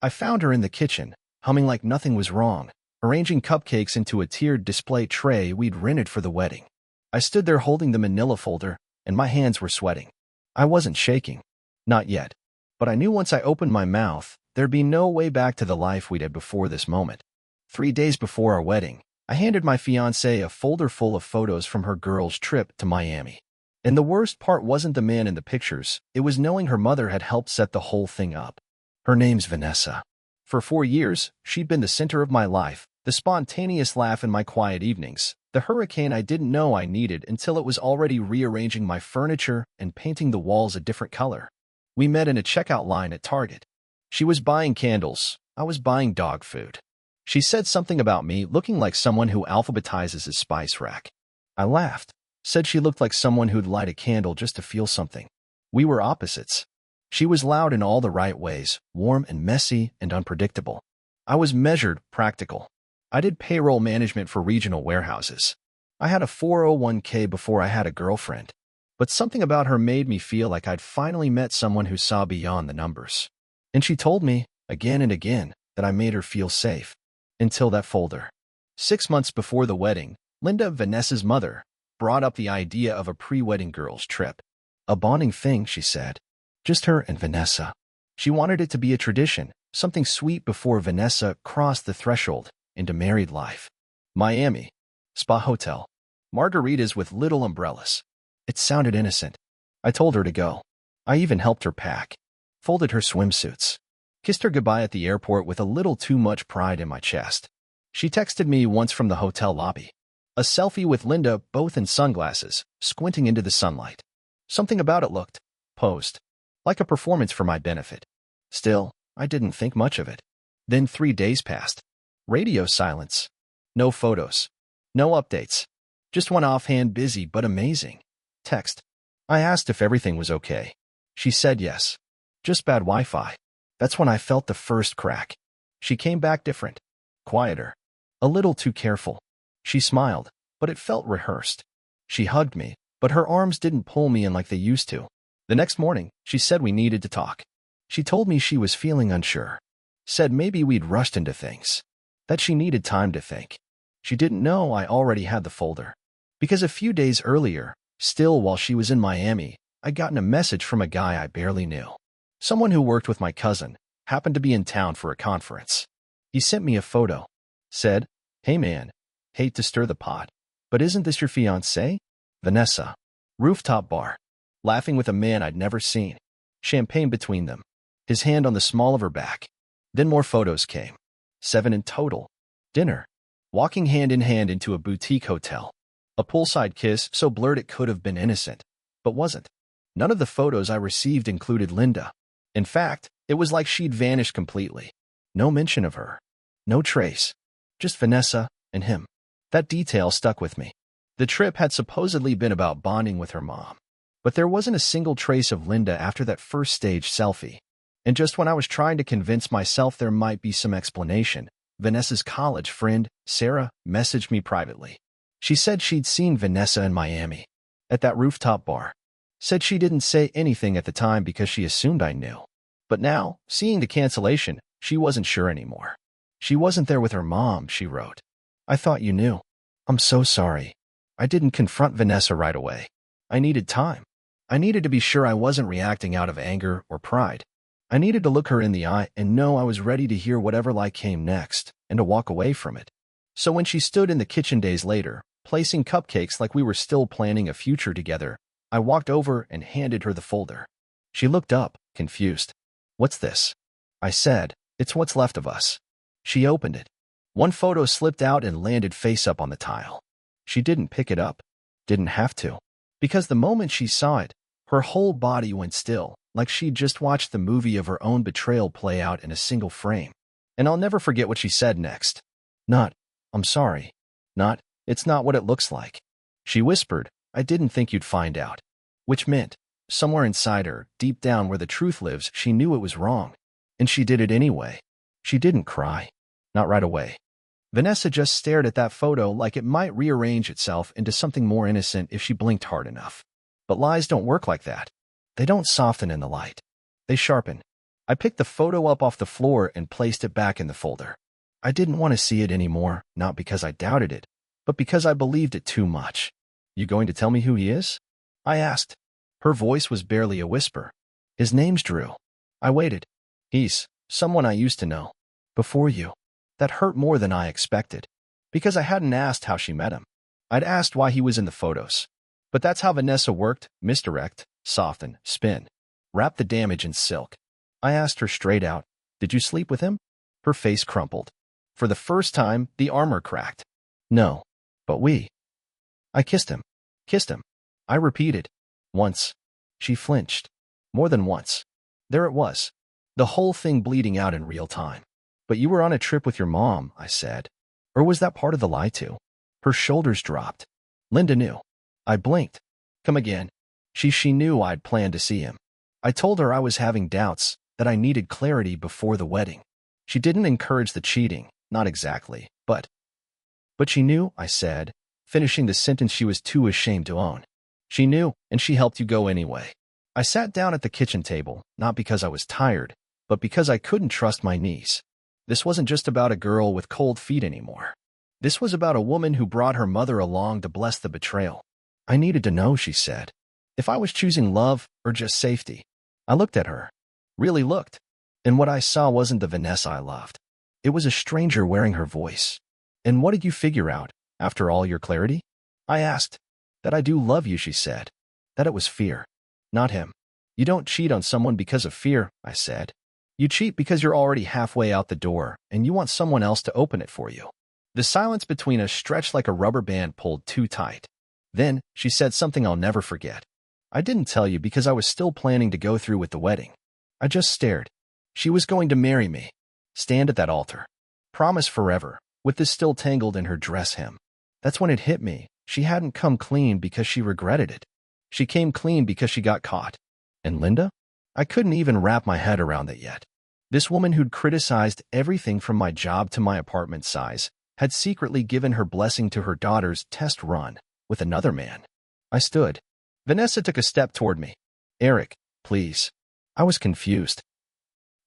I found her in the kitchen, humming like nothing was wrong, arranging cupcakes into a tiered display tray we'd rented for the wedding. I stood there holding the manila folder, and my hands were sweating. I wasn't shaking. Not yet. But I knew once I opened my mouth, there'd be no way back to the life we'd had before this moment. 3 days before our wedding, I handed my fiancée a folder full of photos from her girls' trip to Miami. And the worst part wasn't the man in the pictures, it was knowing her mother had helped set the whole thing up. Her name's Vanessa. For 4 years, she'd been the center of my life, the spontaneous laugh in my quiet evenings, the hurricane I didn't know I needed until it was already rearranging my furniture and painting the walls a different color. We met in a checkout line at Target. She was buying candles, I was buying dog food. She said something about me looking like someone who alphabetizes his spice rack. I laughed, said she looked like someone who'd light a candle just to feel something. We were opposites. She was loud in all the right ways, warm and messy and unpredictable. I was measured, practical. I did payroll management for regional warehouses. I had a 401k before I had a girlfriend. But something about her made me feel like I'd finally met someone who saw beyond the numbers. And she told me, again and again, that I made her feel safe. Until that folder. 6 months before the wedding, Linda, Vanessa's mother, brought up the idea of a pre-wedding girls' trip. A bonding thing, she said. Just her and Vanessa. She wanted it to be a tradition, something sweet before Vanessa crossed the threshold into married life. Miami. Spa hotel. Margaritas with little umbrellas. It sounded innocent. I told her to go. I even helped her pack. Folded her swimsuits. Kissed her goodbye at the airport with a little too much pride in my chest. She texted me once from the hotel lobby. A selfie with Linda, both in sunglasses, squinting into the sunlight. Something about it looked posed. Like a performance for my benefit. Still, I didn't think much of it. Then 3 days passed. Radio silence. No photos. No updates. Just one offhand busy but amazing text. I asked if everything was okay. She said yes. Just bad Wi-Fi. That's when I felt the first crack. She came back different. Quieter. A little too careful. She smiled, but it felt rehearsed. She hugged me, but her arms didn't pull me in like they used to. The next morning, she said we needed to talk. She told me she was feeling unsure. Said maybe we'd rushed into things. That she needed time to think. She didn't know I already had the folder. Because a few days earlier, still while she was in Miami, I'd gotten a message from a guy I barely knew. Someone who worked with my cousin, happened to be in town for a conference. He sent me a photo. Said, "Hey man, hate to stir the pot, but isn't this your fiancée? Vanessa." Rooftop bar. Laughing with a man I'd never seen. Champagne between them. His hand on the small of her back. Then more photos came. 7 in total. Dinner. Walking hand in hand into a boutique hotel. A poolside kiss so blurred it could have been innocent, but wasn't. None of the photos I received included Linda. In fact, it was like she'd vanished completely. No mention of her. No trace. Just Vanessa and him. That detail stuck with me. The trip had supposedly been about bonding with her mom. But there wasn't a single trace of Linda after that first stage selfie. And just when I was trying to convince myself there might be some explanation, Vanessa's college friend, Sarah, messaged me privately. She said she'd seen Vanessa in Miami. At that rooftop bar. Said she didn't say anything at the time because she assumed I knew. But now, seeing the cancellation, she wasn't sure anymore. She wasn't there with her mom, she wrote. I thought you knew. I'm so sorry. I didn't confront Vanessa right away. I needed time. I needed to be sure I wasn't reacting out of anger or pride. I needed to look her in the eye and know I was ready to hear whatever lie came next and to walk away from it. So when she stood in the kitchen days later, placing cupcakes like we were still planning a future together, I walked over and handed her the folder. She looked up, confused. What's this? I said, it's what's left of us. She opened it. One photo slipped out and landed face up on the tile. She didn't pick it up. Didn't have to. Because the moment she saw it, her whole body went still, like she'd just watched the movie of her own betrayal play out in a single frame. And I'll never forget what she said next. Not, I'm sorry. Not, it's not what it looks like. She whispered, I didn't think you'd find out. Which meant, somewhere inside her, deep down where the truth lives, she knew it was wrong. And she did it anyway. She didn't cry. Not right away. Vanessa just stared at that photo like it might rearrange itself into something more innocent if she blinked hard enough. But lies don't work like that. They don't soften in the light. They sharpen. I picked the photo up off the floor and placed it back in the folder. I didn't want to see it anymore, not because I doubted it, but because I believed it too much. You going to tell me who he is? I asked. Her voice was barely a whisper. His name's Drew. I waited. He's someone I used to know. Before you. That hurt more than I expected. Because I hadn't asked how she met him. I'd asked why he was in the photos. But that's how Vanessa worked: misdirect, soften, spin. Wrap the damage in silk. I asked her straight out, did you sleep with him? Her face crumpled. For the first time, the armor cracked. No. But I kissed him. Kissed him. I repeated. Once. She flinched. More than once. There it was. The whole thing bleeding out in real time. But you were on a trip with your mom, I said. Or was that part of the lie too? Her shoulders dropped. Linda knew. I blinked. Come again. She knew I'd planned to see him. I told her I was having doubts, that I needed clarity before the wedding. She didn't encourage the cheating, not exactly, but she knew, I said, finishing the sentence she was too ashamed to own. She knew, and she helped you go anyway. I sat down at the kitchen table, not because I was tired, but because I couldn't trust my knees. This wasn't just about a girl with cold feet anymore. This was about a woman who brought her mother along to bless the betrayal. I needed to know, she said, if I was choosing love or just safety. I looked at her. Really looked. And what I saw wasn't the Vanessa I loved. It was a stranger wearing her voice. And what did you figure out, after all your clarity? I asked. That I do love you, she said. That it was fear. Not him. You don't cheat on someone because of fear, I said. You cheat because you're already halfway out the door, and you want someone else to open it for you. The silence between us stretched like a rubber band pulled too tight. Then, she said something I'll never forget. I didn't tell you because I was still planning to go through with the wedding. I just stared. She was going to marry me. Stand at that altar. Promise forever, with this still tangled in her dress hem. That's when it hit me. She hadn't come clean because she regretted it. She came clean because she got caught. And Linda? I couldn't even wrap my head around that yet. This woman who'd criticized everything from my job to my apartment size had secretly given her blessing to her daughter's test run with another man. I stood. Vanessa took a step toward me. Eric, please. I was confused.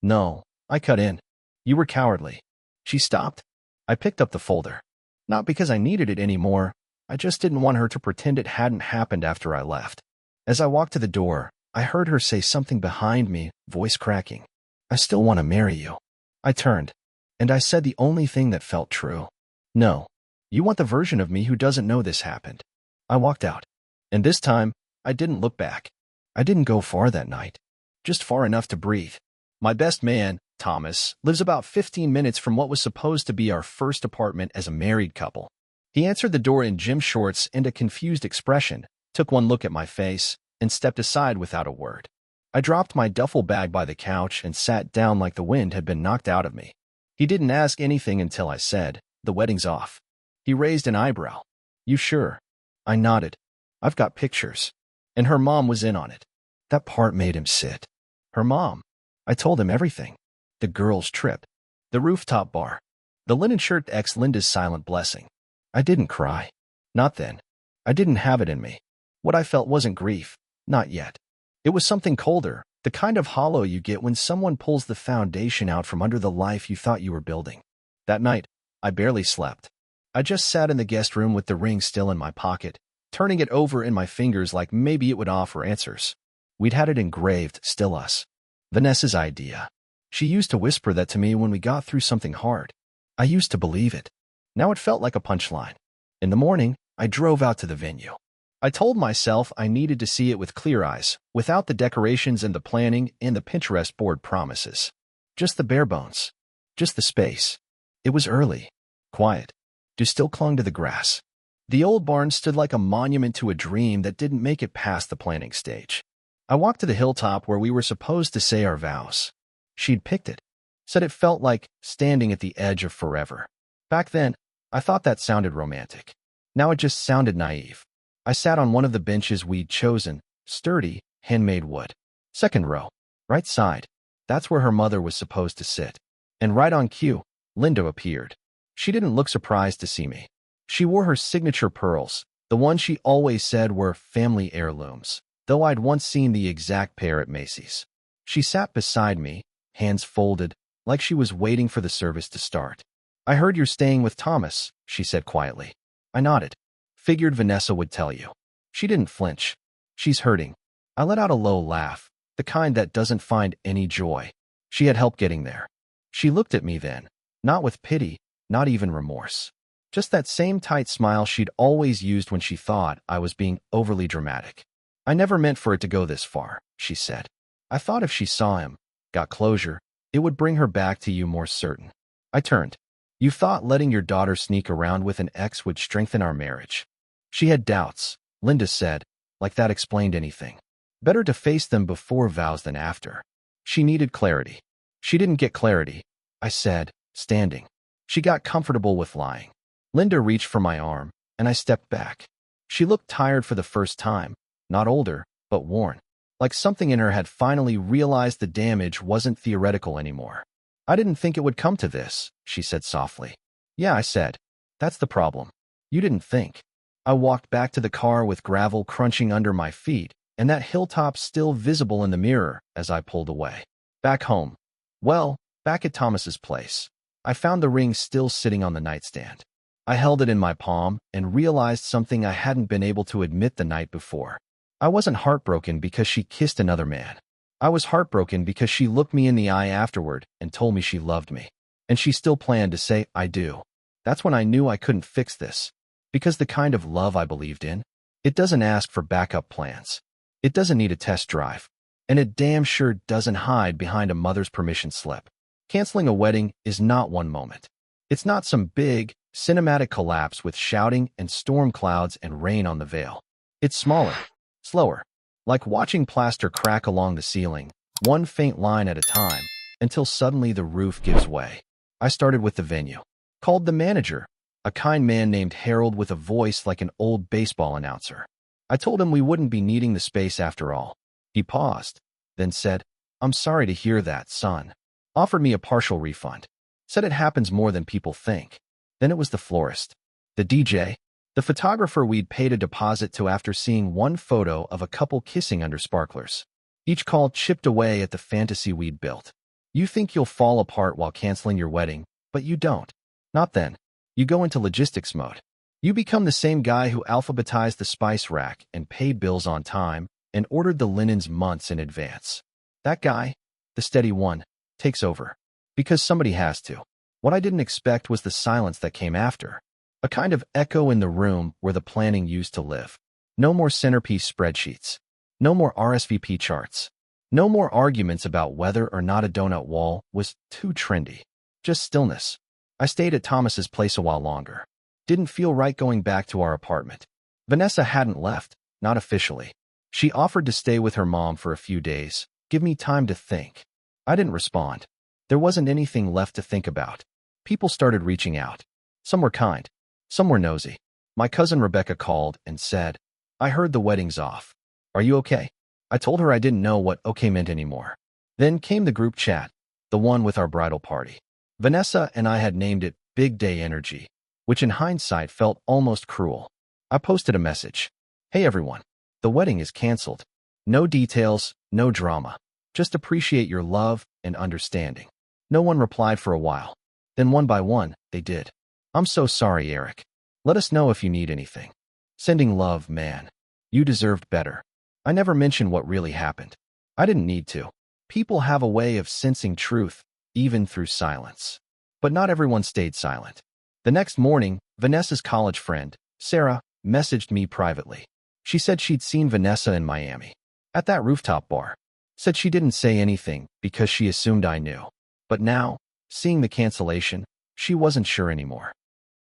No, I cut in. You were cowardly. She stopped. I picked up the folder. Not because I needed it anymore. I just didn't want her to pretend it hadn't happened after I left. As I walked to the door, I heard her say something behind me, voice cracking. I still want to marry you. I turned, and I said the only thing that felt true. No. You want the version of me who doesn't know this happened. I walked out. And this time, I didn't look back. I didn't go far that night. Just far enough to breathe. My best man, Thomas, lives about 15 minutes from what was supposed to be our first apartment as a married couple. He answered the door in gym shorts and a confused expression, took one look at my face, and stepped aside without a word. I dropped my duffel bag by the couch and sat down like the wind had been knocked out of me. He didn't ask anything until I said, the wedding's off. He raised an eyebrow. You sure? I nodded. I've got pictures. And her mom was in on it. That part made him sit. Her mom. I told him everything. The girls' trip. The rooftop bar. The linen shirt Linda's silent blessing. I didn't cry. Not then. I didn't have it in me. What I felt wasn't grief. Not yet. It was something colder, the kind of hollow you get when someone pulls the foundation out from under the life you thought you were building. That night, I barely slept. I just sat in the guest room with the ring still in my pocket, turning it over in my fingers like maybe it would offer answers. We'd had it engraved, still us. Vanessa's idea. She used to whisper that to me when we got through something hard. I used to believe it. Now it felt like a punchline. In the morning, I drove out to the venue. I told myself I needed to see it with clear eyes, without the decorations and the planning and the Pinterest board promises. Just the bare bones. Just the space. It was early. Quiet. Dew still clung to the grass. The old barn stood like a monument to a dream that didn't make it past the planning stage. I walked to the hilltop where we were supposed to say our vows. She'd picked it. Said it felt like standing at the edge of forever. Back then, I thought that sounded romantic. Now it just sounded naive. I sat on one of the benches we'd chosen, sturdy, handmade wood. Second row, right side. That's where her mother was supposed to sit. And right on cue, Linda appeared. She didn't look surprised to see me. She wore her signature pearls, the ones she always said were family heirlooms, though I'd once seen the exact pair at Macy's. She sat beside me, hands folded, like she was waiting for the service to start. "I heard you're staying with Thomas," she said quietly. I nodded. Figured Vanessa would tell you. She didn't flinch. "She's hurting." I let out a low laugh, the kind that doesn't find any joy. She had help getting there. She looked at me then, not with pity, not even remorse. Just that same tight smile she'd always used when she thought I was being overly dramatic. "I never meant for it to go this far," she said. "I thought if she saw him, got closure, it would bring her back to you more certain." I turned. "You thought letting your daughter sneak around with an ex would strengthen our marriage?" She had doubts, Linda said, like that explained anything. Better to face them before vows than after. She needed clarity. She didn't get clarity, I said, standing. She got comfortable with lying. Linda reached for my arm, and I stepped back. She looked tired for the first time, not older, but worn. Like something in her had finally realized the damage wasn't theoretical anymore. "I didn't think it would come to this," she said softly. "Yeah," I said. "That's the problem. You didn't think." I walked back to the car with gravel crunching under my feet, and that hilltop still visible in the mirror as I pulled away. Back home. Well, back at Thomas's place. I found the ring still sitting on the nightstand. I held it in my palm and realized something I hadn't been able to admit the night before. I wasn't heartbroken because she kissed another man. I was heartbroken because she looked me in the eye afterward and told me she loved me. And she still planned to say, "I do." That's when I knew I couldn't fix this. Because the kind of love I believed in, it doesn't ask for backup plans. It doesn't need a test drive. And it damn sure doesn't hide behind a mother's permission slip. Canceling a wedding is not one moment. It's not some big, cinematic collapse with shouting and storm clouds and rain on the veil. It's smaller, slower, like watching plaster crack along the ceiling, one faint line at a time, until suddenly the roof gives way. I started with the venue. Called the manager, a kind man named Harold with a voice like an old baseball announcer. I told him we wouldn't be needing the space after all. He paused, then said, "I'm sorry to hear that, son." Offered me a partial refund. Said it happens more than people think. Then it was the florist, the DJ, the photographer we'd paid a deposit to after seeing one photo of a couple kissing under sparklers. Each call chipped away at the fantasy we'd built. You think you'll fall apart while canceling your wedding, but you don't. Not then. You go into logistics mode. You become the same guy who alphabetized the spice rack and paid bills on time and ordered the linens months in advance. That guy, the steady one, takes over. Because somebody has to. What I didn't expect was the silence that came after. A kind of echo in the room where the planning used to live. No more centerpiece spreadsheets. No more RSVP charts. No more arguments about whether or not a donut wall was too trendy. Just stillness. I stayed at Thomas's place a while longer. Didn't feel right going back to our apartment. Vanessa hadn't left, not officially. She offered to stay with her mom for a few days, give me time to think. I didn't respond. There wasn't anything left to think about. People started reaching out. Some were kind. Some were nosy. My cousin Rebecca called and said, "I heard the wedding's off. Are you okay?" I told her I didn't know what okay meant anymore. Then came the group chat, the one with our bridal party. Vanessa and I had named it Big Day Energy, which in hindsight felt almost cruel. I posted a message. "Hey everyone, the wedding is canceled. No details, no drama. Just appreciate your love and understanding." No one replied for a while. Then one by one, they did. "I'm so sorry, Eric. Let us know if you need anything. Sending love, man. You deserved better." I never mentioned what really happened. I didn't need to. People have a way of sensing truth, even through silence. But not everyone stayed silent. The next morning, Vanessa's college friend, Sarah, messaged me privately. She said she'd seen Vanessa in Miami. At that rooftop bar. Said she didn't say anything because she assumed I knew. But now, seeing the cancellation, she wasn't sure anymore.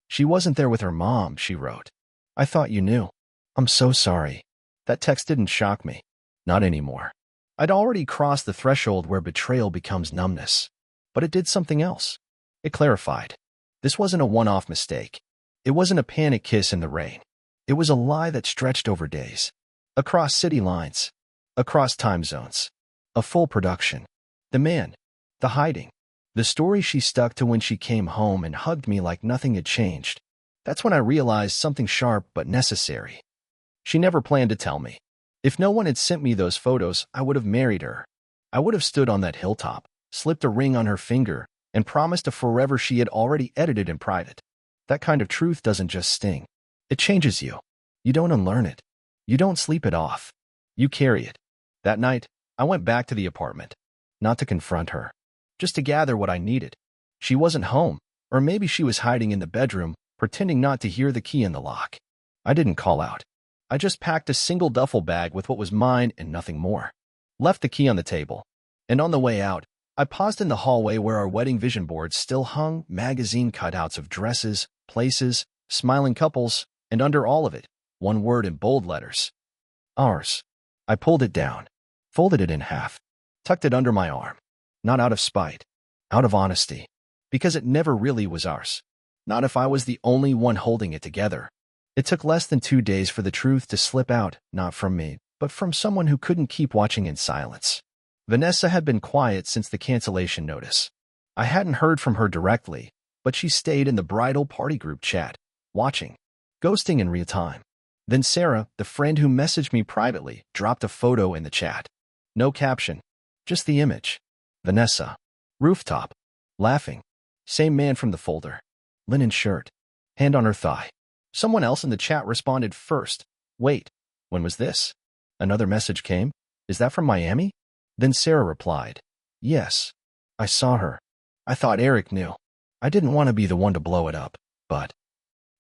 "She wasn't there with her mom," she wrote. "I thought you knew. I'm so sorry." That text didn't shock me. Not anymore. I'd already crossed the threshold where betrayal becomes numbness. But it did something else. It clarified. This wasn't a one-off mistake. It wasn't a panic kiss in the rain. It was a lie that stretched over days. Across city lines. Across time zones. A full production. The man. The hiding. The story she stuck to when she came home and hugged me like nothing had changed. That's when I realized something sharp but necessary. She never planned to tell me. If no one had sent me those photos, I would have married her. I would have stood on that hilltop. slipped a ring on her finger, and promised a forever she had already edited in private. That kind of truth doesn't just sting. It changes you. You don't unlearn it. You don't sleep it off. You carry it. That night, I went back to the apartment. Not to confront her. Just to gather what I needed. She wasn't home, or maybe she was hiding in the bedroom, pretending not to hear the key in the lock. I didn't call out. I just packed a single duffel bag with what was mine and nothing more. Left the key on the table. And on the way out, I paused in the hallway where our wedding vision boards still hung, magazine cutouts of dresses, places, smiling couples, and under all of it, one word in bold letters. Ours. I pulled it down, folded it in half, tucked it under my arm. Not out of spite, out of honesty. Because it never really was ours. Not if I was the only one holding it together. It took less than 2 days for the truth to slip out, not from me, but from someone who couldn't keep watching in silence. Vanessa had been quiet since the cancellation notice. I hadn't heard from her directly, but she stayed in the bridal party group chat, watching, ghosting in real time. Then Sarah, the friend who messaged me privately, dropped a photo in the chat. No caption, just the image. Vanessa. Rooftop. Laughing. Same man from the folder. Linen shirt. Hand on her thigh. Someone else in the chat responded first. Wait, when was this? Another message came. Is that from Miami? Then Sarah replied. Yes. I saw her. I thought Eric knew. I didn't want to be the one to blow it up, but...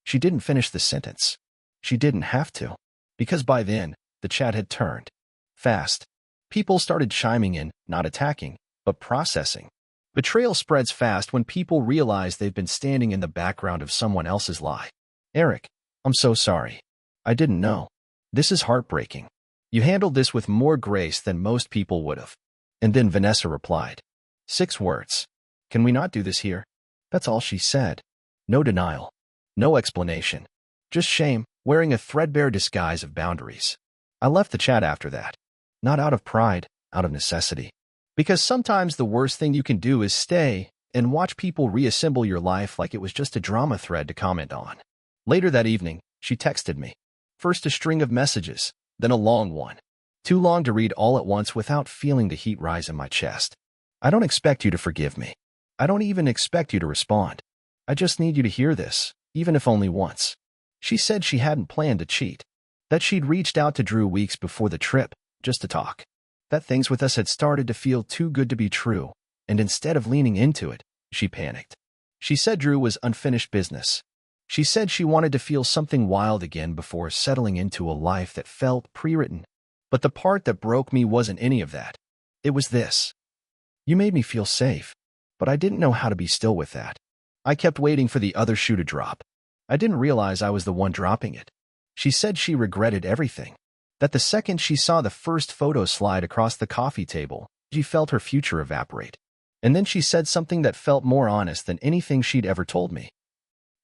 She didn't finish the sentence. She didn't have to. Because by then, the chat had turned. Fast. People started chiming in, not attacking, but processing. Betrayal spreads fast when people realize they've been standing in the background of someone else's lie. Eric, I'm so sorry. I didn't know. This is heartbreaking. You handled this with more grace than most people would have. And then Vanessa replied. 6 words. Can we not do this here? That's all she said. No denial. No explanation. Just shame, wearing a threadbare disguise of boundaries. I left the chat after that. Not out of pride, out of necessity. Because sometimes the worst thing you can do is stay and watch people reassemble your life like it was just a drama thread to comment on. Later that evening, she texted me. First a string of messages, then a long one. Too long to read all at once without feeling the heat rise in my chest. I don't expect you to forgive me. I don't even expect you to respond. I just need you to hear this, even if only once. She said she hadn't planned to cheat. That she'd reached out to Drew weeks before the trip, just to talk. That things with us had started to feel too good to be true, and instead of leaning into it, she panicked. She said Drew was unfinished business. She said she wanted to feel something wild again before settling into a life that felt pre-written. But the part that broke me wasn't any of that. It was this. You made me feel safe, but I didn't know how to be still with that. I kept waiting for the other shoe to drop. I didn't realize I was the one dropping it. She said she regretted everything. That the second she saw the first photo slide across the coffee table, she felt her future evaporate. And then she said something that felt more honest than anything she'd ever told me.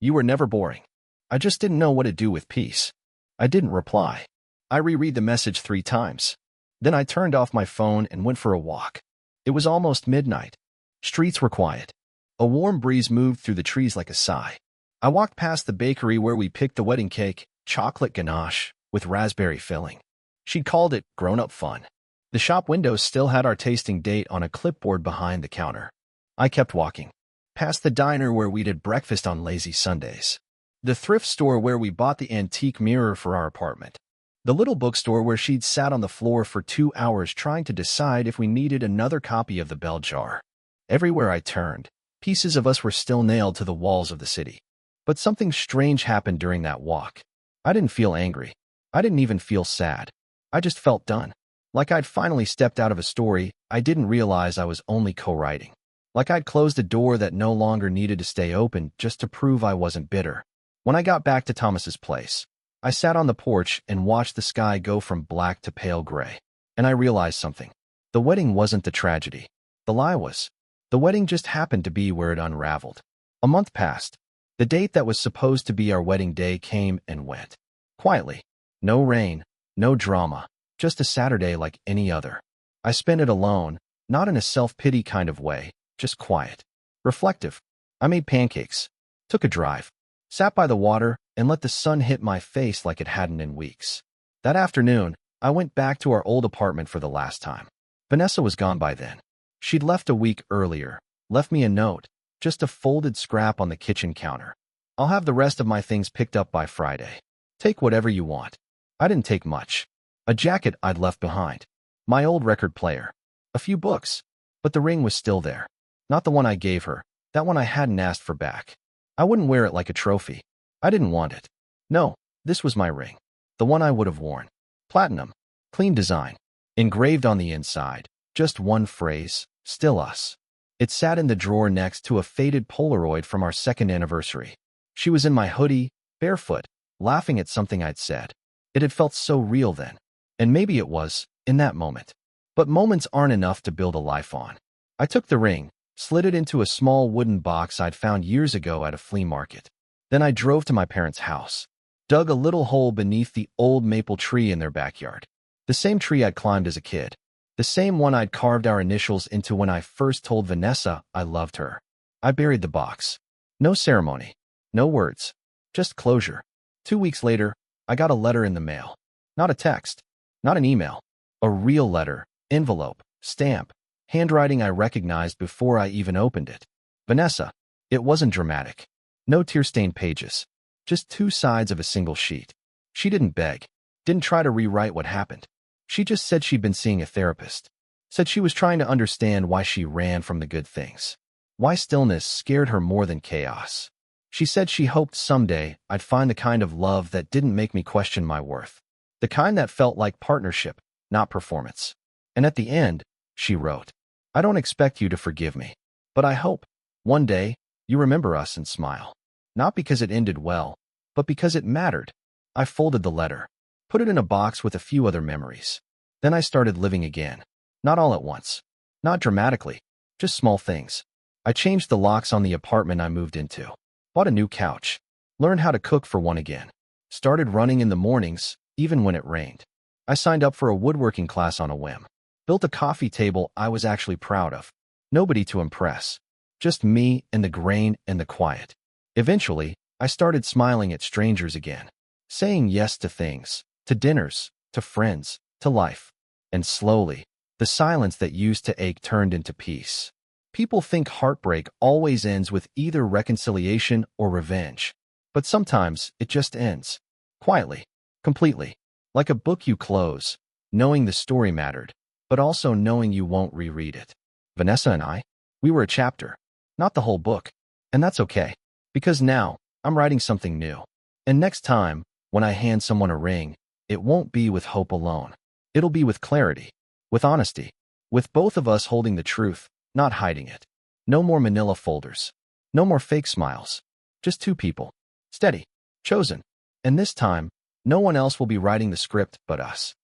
You were never boring. I just didn't know what to do with peace. I didn't reply. I reread the message 3 times. Then I turned off my phone and went for a walk. It was almost midnight. Streets were quiet. A warm breeze moved through the trees like a sigh. I walked past the bakery where we picked the wedding cake, chocolate ganache, with raspberry filling. She'd called it grown-up fun. The shop windows still had our tasting date on a clipboard behind the counter. I kept walking. Past the diner where we'd had breakfast on lazy Sundays. The thrift store where we bought the antique mirror for our apartment. The little bookstore where she'd sat on the floor for 2 hours trying to decide if we needed another copy of the Bell Jar. Everywhere I turned, pieces of us were still nailed to the walls of the city. But something strange happened during that walk. I didn't feel angry. I didn't even feel sad. I just felt done. Like I'd finally stepped out of a story I didn't realize I was only co-writing. Like I'd closed a door that no longer needed to stay open just to prove I wasn't bitter. When I got back to Thomas's place, I sat on the porch and watched the sky go from black to pale gray. And I realized something. The wedding wasn't the tragedy. The lie was. The wedding just happened to be where it unraveled. A month passed. The date that was supposed to be our wedding day came and went. Quietly. No rain, no drama, just a Saturday like any other. I spent it alone, not in a self-pity kind of way, just quiet. Reflective. I made pancakes, took a drive, sat by the water, and let the sun hit my face like it hadn't in weeks. That afternoon, I went back to our old apartment for the last time. Vanessa was gone by then. She'd left a week earlier, left me a note, just a folded scrap on the kitchen counter. I'll have the rest of my things picked up by Friday. Take whatever you want. I didn't take much. A jacket I'd left behind. My old record player. A few books. But the ring was still there. Not the one I gave her, that one I hadn't asked for back. I wouldn't wear it like a trophy. I didn't want it. No, this was my ring. The one I would have worn. Platinum. Clean design. Engraved on the inside. Just one phrase. Still us. It sat in the drawer next to a faded Polaroid from our second anniversary. She was in my hoodie, barefoot, laughing at something I'd said. It had felt so real then. And maybe it was, in that moment. But moments aren't enough to build a life on. I took the ring, slid it into a small wooden box I'd found years ago at a flea market. Then I drove to my parents' house. Dug a little hole beneath the old maple tree in their backyard. The same tree I'd climbed as a kid. The same one I'd carved our initials into when I first told Vanessa I loved her. I buried the box. No ceremony. No words. Just closure. 2 weeks later, I got a letter in the mail. Not a text. Not an email. A real letter. Envelope. Stamp. Handwriting I recognized before I even opened it. Vanessa. It wasn't dramatic. No tear-stained pages. Just 2 sides of a single sheet. She didn't beg. Didn't try to rewrite what happened. She just said she'd been seeing a therapist. Said she was trying to understand why she ran from the good things. Why stillness scared her more than chaos. She said she hoped someday I'd find the kind of love that didn't make me question my worth. The kind that felt like partnership, not performance. And at the end, she wrote, I don't expect you to forgive me, but I hope, one day, you remember us and smile. Not because it ended well, but because it mattered. I folded the letter, put it in a box with a few other memories. Then I started living again. Not all at once. Not dramatically. Just small things. I changed the locks on the apartment I moved into. Bought a new couch. Learned how to cook for one again. Started running in the mornings, even when it rained. I signed up for a woodworking class on a whim. Built a coffee table I was actually proud of. Nobody to impress. Just me and the grain and the quiet. Eventually, I started smiling at strangers again. Saying yes to things. To dinners. To friends. To life. And slowly, the silence that used to ache turned into peace. People think heartbreak always ends with either reconciliation or revenge. But sometimes it just ends. Quietly. Completely. Like a book you close, knowing the story mattered, but also knowing you won't reread it. Vanessa and I, we were a chapter, not the whole book. And that's okay. Because now, I'm writing something new. And next time, when I hand someone a ring, it won't be with hope alone. It'll be with clarity. With honesty. With both of us holding the truth, not hiding it. No more manila folders. No more fake smiles. Just 2 people. Steady. Chosen. And this time, no one else will be writing the script but us.